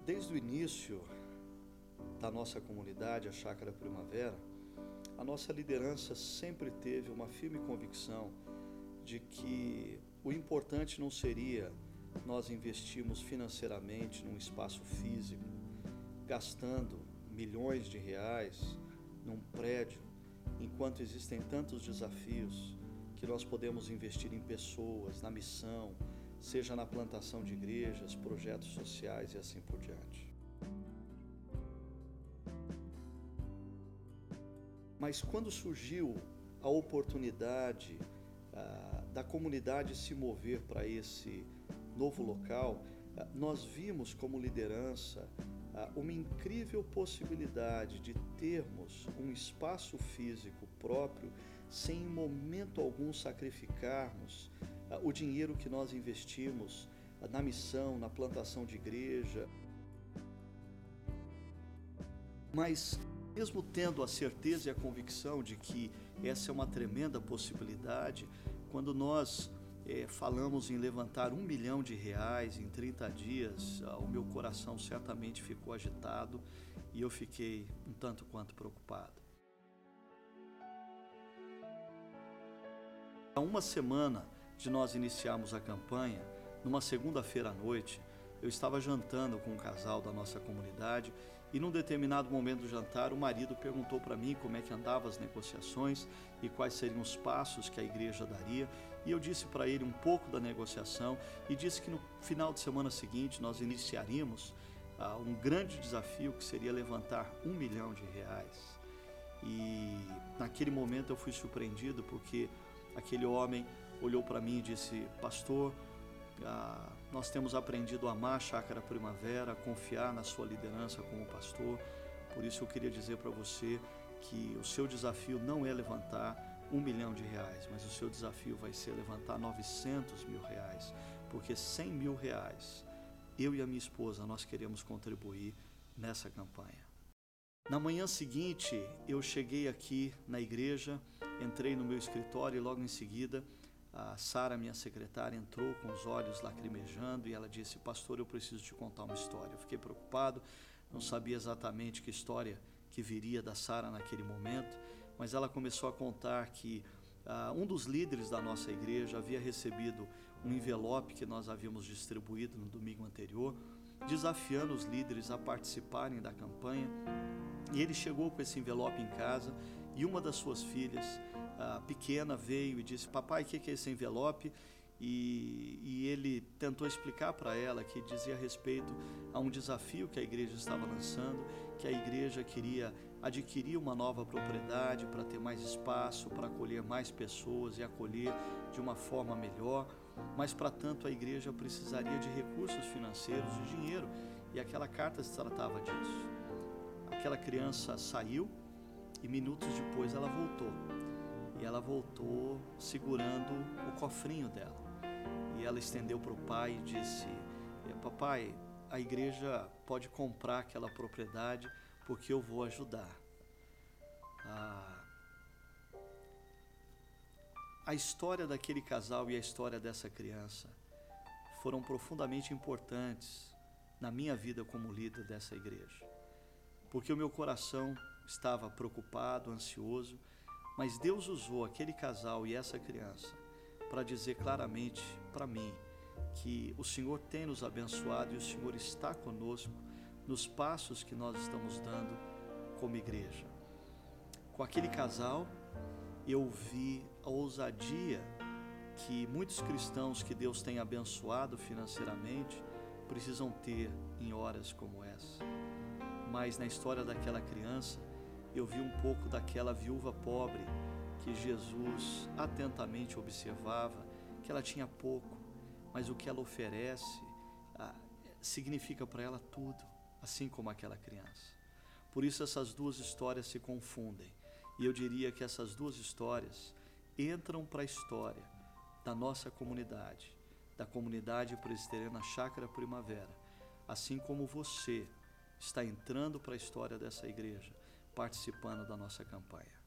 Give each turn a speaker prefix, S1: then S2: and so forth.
S1: Desde o início da nossa comunidade, a Chácara Primavera, a nossa liderança sempre teve uma firme convicção de que o importante não seria nós investirmos financeiramente num espaço físico, gastando milhões de reais num prédio, enquanto existem tantos desafios que nós podemos investir em pessoas, na missão, seja na plantação de igrejas, projetos sociais e assim por diante. Mas quando surgiu a oportunidade da comunidade se mover para esse novo local, nós vimos como liderança uma incrível possibilidade de termos um espaço físico próprio sem em momento algum sacrificarmos o dinheiro que nós investimos na missão, na plantação de igreja. Mas mesmo tendo a certeza e a convicção de que essa é uma tremenda possibilidade, quando nós falamos em levantar R$1 milhão em 30 dias, o meu coração certamente ficou agitado e eu fiquei um tanto quanto preocupado. Há uma semana de nós iniciarmos a campanha, numa segunda-feira à noite, eu estava jantando com um casal da nossa comunidade e num determinado momento do jantar o marido perguntou para mim como é que andavam as negociações e quais seriam os passos que a igreja daria, e eu disse para ele um pouco da negociação e disse que no final de semana seguinte nós iniciaríamos um grande desafio que seria levantar R$1 milhão. E naquele momento eu fui surpreendido porque aquele homem olhou para mim e disse: pastor, nós temos aprendido a amar a Chácara Primavera, a confiar na sua liderança como pastor. Por isso eu queria dizer para você que o seu desafio não é levantar R$1 milhão, mas o seu desafio vai ser levantar R$900 mil, porque R$100 mil eu e a minha esposa nós queremos contribuir nessa campanha. Na manhã seguinte eu cheguei aqui na igreja, entrei no meu escritório e logo em seguida a Sara, minha secretária, entrou com os olhos lacrimejando e ela disse: pastor, eu preciso te contar uma história. Eu fiquei preocupado, não sabia exatamente que história que viria da Sara naquele momento, mas ela começou a contar que um dos líderes da nossa igreja havia recebido um envelope que nós havíamos distribuído no domingo anterior, desafiando os líderes a participarem da campanha. E ele chegou com esse envelope em casa e uma das suas filhas, pequena, veio e disse: papai, o que é esse envelope? E ele tentou explicar para ela que dizia respeito a um desafio que a igreja estava lançando, que a igreja queria adquirir uma nova propriedade para ter mais espaço, para acolher mais pessoas e acolher de uma forma melhor, mas para tanto a igreja precisaria de recursos financeiros, de dinheiro, e aquela carta se tratava disso. Aquela criança saiu e minutos depois ela voltou. E ela voltou segurando o cofrinho dela. E ela estendeu para o pai e disse: papai, a igreja pode comprar aquela propriedade porque eu vou ajudar. A história daquele casal e a história dessa criança foram profundamente importantes na minha vida como líder dessa igreja. Porque o meu coração estava preocupado, ansioso, mas Deus usou aquele casal e essa criança para dizer claramente para mim que o Senhor tem nos abençoado e o Senhor está conosco nos passos que nós estamos dando como igreja. Com aquele casal, eu vi a ousadia que muitos cristãos que Deus tem abençoado financeiramente precisam ter em horas como essa. Mas na história daquela criança, eu vi um pouco daquela viúva pobre que Jesus atentamente observava, que ela tinha pouco, mas o que ela oferece significa para ela tudo, assim como aquela criança. Por isso essas duas histórias se confundem, e eu diria que essas duas histórias entram para a história da nossa comunidade, da comunidade presbiteriana Chácara Primavera, assim como você está entrando para a história dessa igreja, participando da nossa campanha.